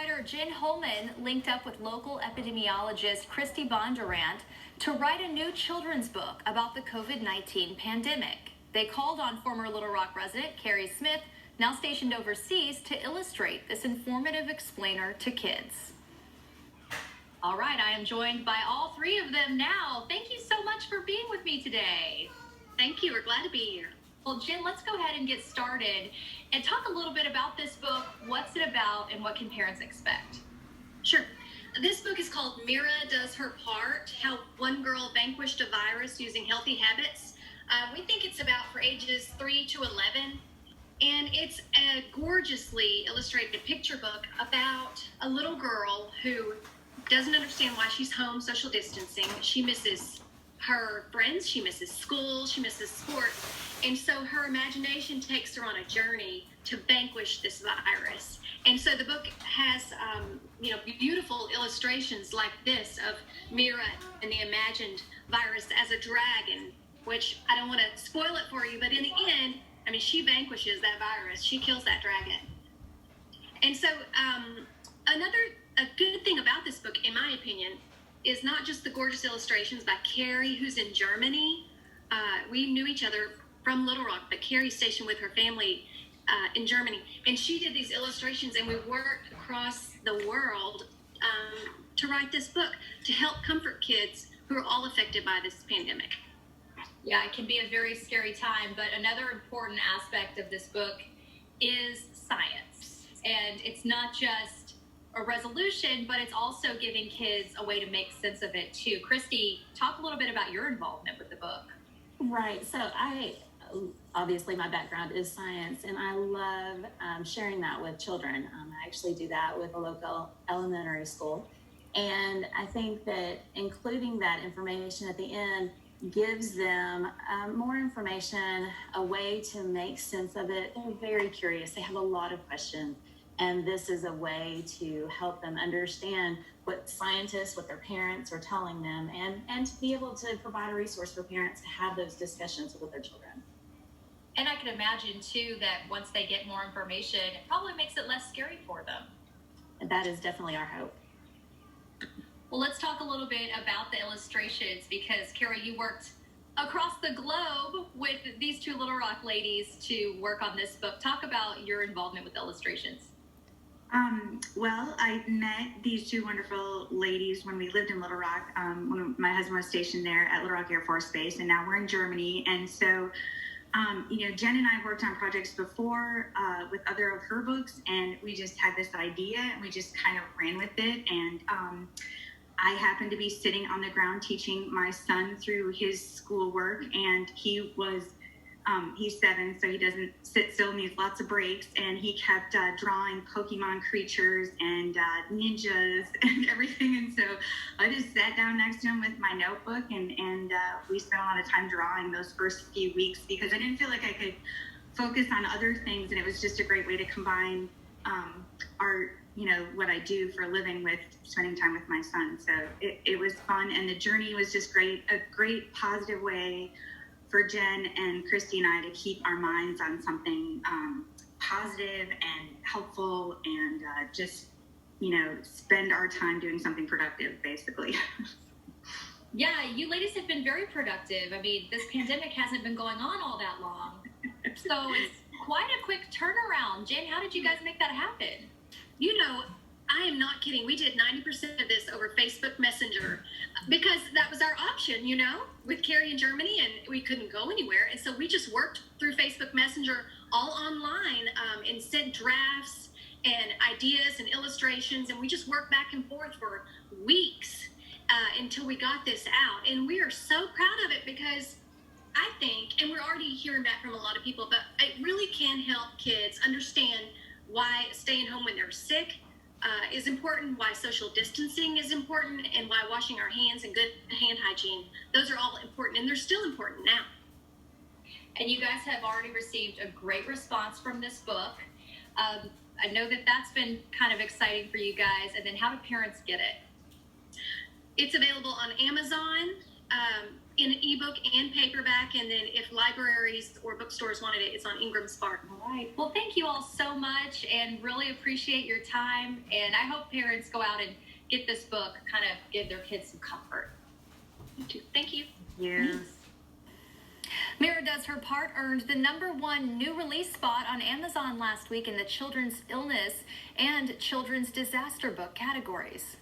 writer Jen Holman linked up with local epidemiologist Kristina Bondurant to write a new children's book about the COVID-19 pandemic. They called on former Little Rock resident Cary Smith, now stationed overseas, to illustrate this informative explainer to kids. All right, I am joined by all three of them now. Thank you so much for being with me today. Thank you. We're glad to be here. Well, Jen, let's go ahead and get started and talk a little bit about this book. What's it about and what can parents expect? Sure. This book is called Mira Does Her Part, How One Girl Vanquished a Virus Using Healthy Habits. We think it's about for ages 3 to 11. And it's a gorgeously illustrated picture book about a little girl who doesn't understand why she's home social distancing. She misses her friends, she misses school, she misses sports. And so her imagination takes her on a journey to vanquish this virus. And so the book has, beautiful illustrations like this of Mira and the imagined virus as a dragon, which I don't want to spoil it for you, but in the end, she vanquishes that virus. She kills that dragon. And so a good thing about this book, in my opinion, is not just the gorgeous illustrations by Cary, who's in Germany. We knew each other from Little Rock, but Cary's stationed with her family in Germany. And she did these illustrations, and we worked across the world to write this book to help comfort kids who are all affected by this pandemic. Yeah, it can be a very scary time, but another important aspect of this book is science. And it's not just a resolution, but it's also giving kids a way to make sense of it too. Kristy, talk a little bit about your involvement with the book. Right. So obviously my background is science, and I love sharing that with children. I actually do that with a local elementary school. And I think that including that information at the end gives them more information, a way to make sense of it. They're very curious. They have a lot of questions. And this is a way to help them understand what scientists, what their parents are telling them, and to be able to provide a resource for parents to have those discussions with their children. And I can imagine, too, that once they get more information, it probably makes it less scary for them. And that is definitely our hope. Well, let's talk a little bit about the illustrations, because, Cary, you worked across the globe with these two Little Rock ladies to work on this book. Talk about your involvement with illustrations. Well, I met these two wonderful ladies when we lived in Little Rock. When my husband was stationed there at Little Rock Air Force Base, and now we're in Germany. And so, Jen and I worked on projects before with other of her books, and we just had this idea, and we just kind of ran with it. And I happened to be sitting on the ground teaching my son through his schoolwork, and he's 7, so he doesn't sit still, needs lots of breaks, and he kept drawing Pokemon creatures and ninjas and everything. And so I just sat down next to him with my notebook, and we spent a lot of time drawing those first few weeks, because I didn't feel like I could focus on other things, and it was just a great way to combine art, what I do for a living, with spending time with my son. So it was fun, and the journey was just great, a great positive way for Jen and Kristy and I to keep our minds on something positive and helpful, and just, spend our time doing something productive, basically. Yeah, you ladies have been very productive. This pandemic hasn't been going on all that long. So it's quite a quick turnaround. Jen, how did you guys make that happen? I am not kidding. We did 90% of this over Facebook Messenger because that was our option, with Cary in Germany, and we couldn't go anywhere. And so we just worked through Facebook Messenger all online, and sent drafts and ideas and illustrations. And we just worked back and forth for weeks until we got this out. And we are so proud of it, because I think, and we're already hearing that from a lot of people, but it really can help kids understand why staying home when they're sick is important, why social distancing is important, and why washing our hands and good hand hygiene, those are all important, and they're still important now. And you guys have already received a great response from this book. I know that that's been kind of exciting for you guys. And then how do parents get it? It's available on Amazon in an ebook and paperback, and then if libraries or bookstores wanted it, it's on Ingram Spark. All right. Well, thank you all so much, and really appreciate your time. And I hope parents go out and get this book, kind of give their kids some comfort. Thank you. Yeah. Mira Does Her Part earned the #1 new release spot on Amazon last week in the children's illness and children's disaster book categories.